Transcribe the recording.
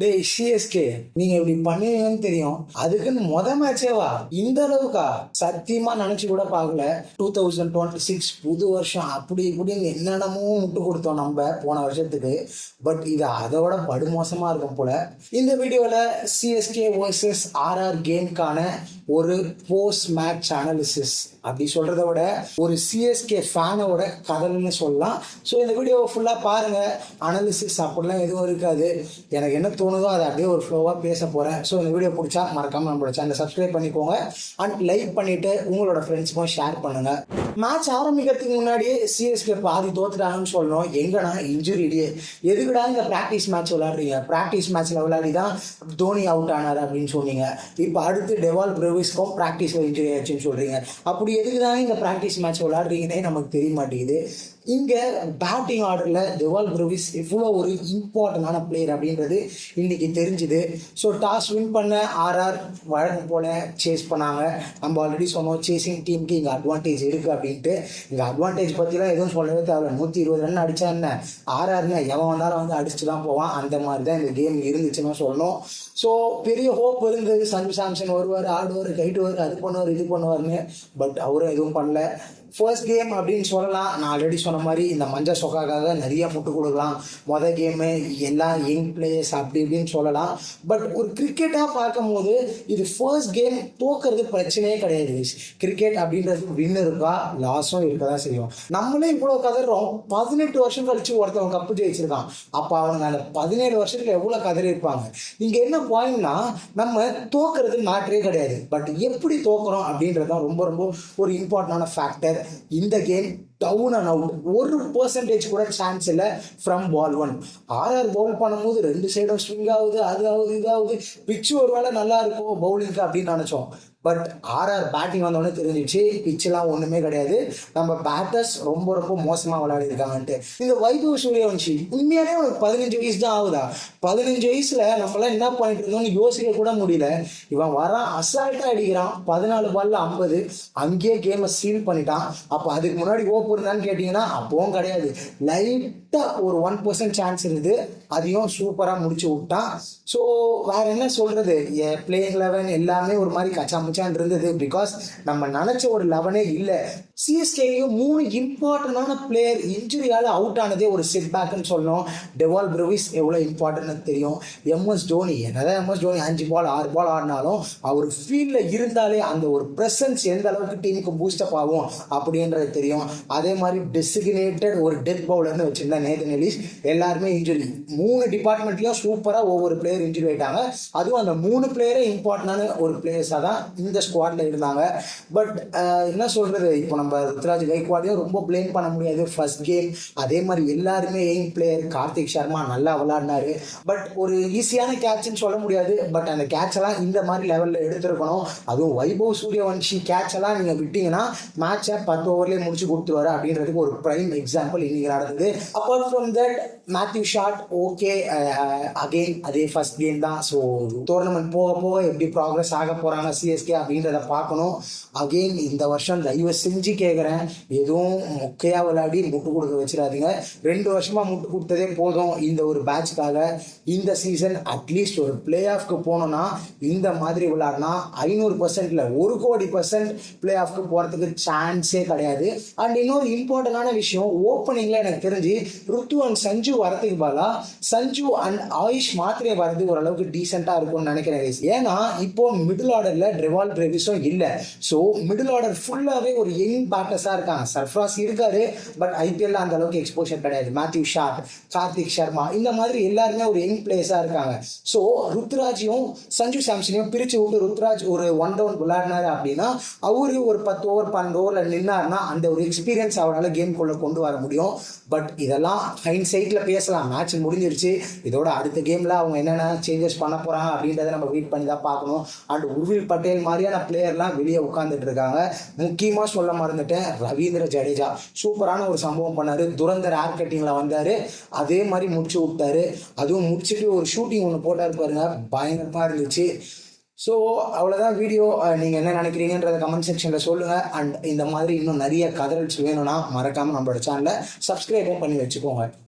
டேய் சிஎஸ்கே, நீங்க இப்படி பண்ணுவீங்கன்னு தெரியும். அதுக்குன்னு மேட்சேவா இந்த அளவுக்கா? சத்தியமா நினைச்சு கூட பார்க்கல. 2026 புது வருஷம் அப்படி இப்படின்னு என்னென்னமோ முட்டு கொடுத்தோம் நம்ம போன வருஷத்துக்கு. பட் இது அதோட படுமோசமா இருக்கும் போல. இந்த வீடியோவில் சிஎஸ்கே வர்சஸ் ஆர்ஆர் கேம்கான ஒரு போஸ்ட் மேட்ச் அனாலிசிஸ் அப்படி சொல்றத விட ஒரு சிஎஸ்கே ஃபேனோட கதல்னு சொல்லலாம். ஸோ இந்த வீடியோவை ஃபுல்லாக பாருங்க. அனாலிசிஸ் அப்படிலாம் எதுவும் இருக்காது. எனக்கு என்ன தோணுதோ அதை அப்படியே ஒரு ஃப்ளோவாக பேச போகிறேன். ஸோ இந்த வீடியோ பிடிச்சா மறக்காமல் நம்மளோட சேனலை சப்ஸ்கிரைப் பண்ணிக்கோங்க அண்ட் லைக் பண்ணிவிட்டு உங்களோட ஃப்ரெண்ட்ஸுக்கும் ஷேர் பண்ணுங்கள். மேட்ச் ஆரம்பிக்கிறதுக்கு முன்னாடியே சிஎஸ்கே பாதி தோத்துட்டாங்கன்னு சொல்லணும். எங்கன்னா இன்ஜுரிலேயே எதுக்குடா இந்த ப்ராக்டிஸ் மேட்ச் விளையாடுறீங்க? ப்ராக்டிஸ் மேட்ச்சில் விளையாடி தான் தோனி அவுட் ஆனார் அப்படின்னு சொன்னீங்க. இப்போ அடுத்து டெவால் பிரவிஸ்க்கும் ப்ராக்டிஸில் இன்ஜுரி ஆயிடுச்சுன்னு சொல்கிறீங்க. அப்படி எதுக்கு தான் இந்த ப்ராக்டிஸ் மேட்ச் விளையாடுறீங்கன்னே நமக்கு தெரிய மாட்டேங்குது. இங்கே பேட்டிங் ஆர்டரில் டெவால் பிரவிஸ் எவ்வளோ ஒரு இம்பார்ட்டண்டான பிளேயர் அப்படின்றது இன்னைக்கு தெரிஞ்சுது. ஸோ டாஸ் வின் பண்ண ஆர்ஆர் வழக்கம் போல சேஸ் பண்ணாங்க. நம்ம ஆல்ரெடி சொன்னோம் சேசிங் டீமுக்கு இங்கே அட்வான்டேஜ் இருக்குது அப்படின்ட்டு. இங்கே அட்வான்டேஜ் பற்றிலாம் எதுவும் சொல்லவே தேவை. 120 ரன் அடித்தா என்ன, ஆர்ஆர்னு எவன் வந்தாலும் வந்து அடிச்சுட்டு தான் போவான். அந்த மாதிரி தான் இந்த கேம் இருந்துச்சுன்னு சொல்லணும். ஸோ பெரிய ஹோப் இருந்தது, சஞ்சு சாம்சன் வருவார், ஆடுவார், கைட்டுவார், அது பண்ணுவார், இது பண்ணுவார்னு. பட் அவரும் எதுவும் பண்ணல. ஃபர்ஸ்ட் கேம் அப்படின்னு சொல்லலாம். நான் ஆல்ரெடி சொன்ன மாதிரி இந்த மஞ்சள் சொக்காக்காக நிறைய முட்டு கொடுக்கலாம். மொதல் கேமு எல்லாம் யங் பிளேயர்ஸ் அப்படி இப்படின்னு சொல்லலாம். பட் ஒரு கிரிக்கெட்டாக பார்க்கும் போது இது ஃபர்ஸ்ட் கேம் தோக்கிறது பிரச்சனையே கிடையாது. கிரிக்கெட் அப்படின்றது வின் இருக்கா லாஸும் இருக்க தான் செய்யும். நம்மளே இவ்வளோ கதறோம். 18 வருஷம் கழிச்சு ஒருத்தவங்க கப்பு ஜெயிச்சிருக்கான். அப்போ அவங்க அந்த 17 வருஷத்துக்கு எவ்வளோ கதறி இருப்பாங்க. இங்கே என்ன பாயிண்ட்னா, நம்ம தோக்கிறது மேட்ரே கிடையாது. பட் எப்படி தோக்குறோம் அப்படின்றது தான் ரொம்ப ரொம்ப ஒரு இம்பார்ட்டண்டான ஃபேக்டர். இந்த கேம் டவுன் அண்ட் அவுட் 1% கூட சான்ஸ் இல்லை ஃப்ரம் பால் 1. ஆர்ஆர் பவுல் பண்ணும்போது 2 சைடும் ஸ்விங் ஆகுது, அது ஆகுது, இதாகுது. பிச்சு ஒரு வேளை நல்லா இருக்கும் பவுலிங்க்கு அப்படின்னு நினச்சோம். பட் ஆர்ஆர் பேட்டிங் வந்தோடனே தெரிஞ்சிச்சு பிச்செல்லாம் ஒன்றுமே கிடையாது. நம்ம பேட்டர்ஸ் ரொம்ப ரொம்ப மோசமாக விளையாடிருக்காங்கன்ட்டு. இந்த வைபவ் சூரியவன்ஷி உண்மையாலே உனக்கு 15 வயசு தான் ஆகுதா? 15 வயசுல நம்மளாம் என்ன பண்ணிட்டு இருந்தோம்னு யோசிக்க கூட முடியல. இவன் வரான், அசால்ட்டாக அடிக்கிறான். 14 பால்ல 50, அங்கேயே கேமை சீல் பண்ணிட்டான். அப்போ அதுக்கு முன்னாடி ஓப்பு இருந்தான்னு கேட்டிங்கன்னா அப்பவும் கிடையாது. லைட்டாக ஒரு 1% சான்ஸ் இருந்தது, அதையும் சூப்பராக முடிச்சு விட்டான். ஸோ வேற என்ன சொல்றது, பிளேயிங் 11 எல்லாமே ஒரு மாதிரி கச்சா இருந்தது. பிகாஸ் நம்ம நினைச்ச ஒரு 11 இல்லை. சிஎஸ்கேயும் 3 இம்பார்ட்டன்டான பிளேயர் இன்ஜுரியால அவுட் ஆனதே ஒரு செட் பேக்னு சொல்லணும். டெவால் பிரவிஸ் எவ்வளோ இம்பார்ட்டன்ட்னு தெரியும். எம்எஸ் தோனி என்னதான் எம்எஸ் தோனி 5 பால் 6 பால் ஆடினாலும் அவர் ஃபீல்டில் இருந்தாலே அந்த ஒரு ப்ரெசன்ஸ் எந்த அளவுக்கு டீமுக்கு பூஸ்டப் ஆகும் அப்படின்றது தெரியும். அதே மாதிரி டெசிக்னேட்டட் ஒரு டெத் பவுலர்னு வச்சிருந்தா நேதன் எலிஸ். எல்லாருமே இன்ஜுரி, 3 டிபார்ட்மெண்ட்லையும் சூப்பராக ஒவ்வொரு பிளேயர் இன்ஜுரி ஆயிட்டாங்க. அதுவும் அந்த 3 பிளேயரே இம்பார்ட்டன்டான ஒரு பிளேயர்ஸாக தான் இந்த ஸ்குவாட்ல இருந்தாங்க. பட் என்ன சொல்றது, இப்போ நம்ம ருத்ராஜ் கைக்வாடையும் ரொம்ப பிளேம் பண்ண முடியாது. ஃபர்ஸ்ட் கேம் அதே மாதிரி எல்லாருமே யங் பிளேயர். கார்த்திக் சர்மா நல்லா விளையாடினாரு. பட் ஒரு ஈஸியான கேட்ச்னு சொல்ல முடியாது. பட் அந்த கேட்ச் எல்லாம் இந்த மாதிரி லெவலில் எடுத்திருக்கணும். அதுவும் வைபவ் சூரியவன்ஷி கேட்ச் எல்லாம் நீங்க விட்டீங்கன்னா மேட்சை 10 ஓவர்லேயே முடிச்சு கொடுத்துருவாரு அப்படின்றதுக்கு ஒரு பிரைம் எக்ஸாம்பிள் இன்னைக்கு நடந்தது. Apart from that Matthew Short okay, again அதே ஃபர்ஸ்ட் கேம் தான். ஸோ டோர்னமெண்ட் போக போக எப்படி ப்ராக்ரஸ் ஆக போறாங்க சிஎஸ்கே அப்படின்றத பார்க்கணும். அகெயின் இந்த வருஷம் தயவு செஞ்சு கேட்குறேன், எதுவும் மொக்கையாக விளையாடி முட்டு கொடுக்க வச்சிடாதீங்க. 2 வருஷமா முட்டு கொடுத்ததே போதும் இந்த ஒரு பேட்ச்காக. இந்த சீசன் அட்லீஸ்ட் ஒரு பிளே ஆஃப்க்கு போனோம்னா இந்த மாதிரி விளையாடினா 500%, 1 கோடி% பிளே ஆஃப்க்கு போகிறதுக்கு சான்ஸே கிடையாது. அண்ட் இன்னொரு இம்பார்ட்டண்டான விஷயம், ஓப்பனிங்கில் எனக்கு தெரிஞ்சு ருத்து அண்ட் சஞ்சு வரதுக்கு பதிலாக சஞ்சு அண்ட் ஆயுஷ் மாத்திரை வரது ஓரளவுக்கு டீசெண்டாக இருக்கும்னு நினைக்கிறேன். ஏன்னா இப்போ மிடில் ஆர்டரில் டெவால் பிரவிஸும் இல்லை. ஸோ மிடில் ஆர்டர் ஃபுல்லாகவே ஒரு யங் பேட்டர்ஸாக இருக்காங்க. சர்ஃப்ராஸ் இருக்காரு, பட் ஐபிஎல்ல அந்த அளவுக்கு எக்ஸ்போஷர் கிடையாது. மேத்யூ ஷாட், கார்த்திக் சர்மா இந்த மாதிரி எல்லாருமே ஒரு யங் பிளேயர்ஸாக இருக்காங்க. ஸோ ருத்ராஜையும் சஞ்சு சாம்சனையும் பிரித்து விட்டு ருத்ராஜ் ஒரு 1 டவுன் விளையாடினாரு அப்படின்னா அவரு ஒரு 10 ஓவர் 12 ஓவரில் நின்னார்னா அந்த ஒரு எக்ஸ்பீரியன்ஸ் அவரால் கேம்குள்ளே கொண்டு வர முடியும். பட் இதெல்லாம் ஹைண்ட்சைட்டில் பேசலாம். மேட்ச் முடிஞ்சிருச்சு. இதோட அடுத்த கேமில் அவங்க என்னென்ன சேஞ்சஸ் பண்ண போகிறாங்க அப்படின்றத நம்ம வெயிட் பண்ணி தான் பார்க்கணும். அண்ட் உர்வில் பட்டேல் மாதிரியான பிளேயர்லாம் வெளியே உட்காந்துட்டு இருக்காங்க. முக்கியமாக சொல்ல மறந்துட்டேன், ரவீந்திர ஜடேஜா சூப்பரான ஒரு சம்பவம் பண்ணாரு. துரந்தர் ஏர் கட்டிங்கில் வந்தார், அதே மாதிரி முடிச்சு விட்டாரு. அதுவும் முடிச்சுட்டு ஒரு ஷூட்டிங் ஒன்று போட்டார் பாருங்க, பயங்கரமாக இருந்துச்சு. ஸோ அவ்வளோதான் வீடியோ. நீங்கள் என்ன நினைக்கிறீங்கன்றத கமெண்ட் செக்ஷனில் சொல்லுங்கள். அண்ட் இந்த மாதிரி இன்னும் நிறைய கதறல்ஸ் வேணும்னா மறக்காமல் நம்மளோட சேனலை சப்ஸ்கிரைபும் பண்ணி வச்சுக்கோங்க.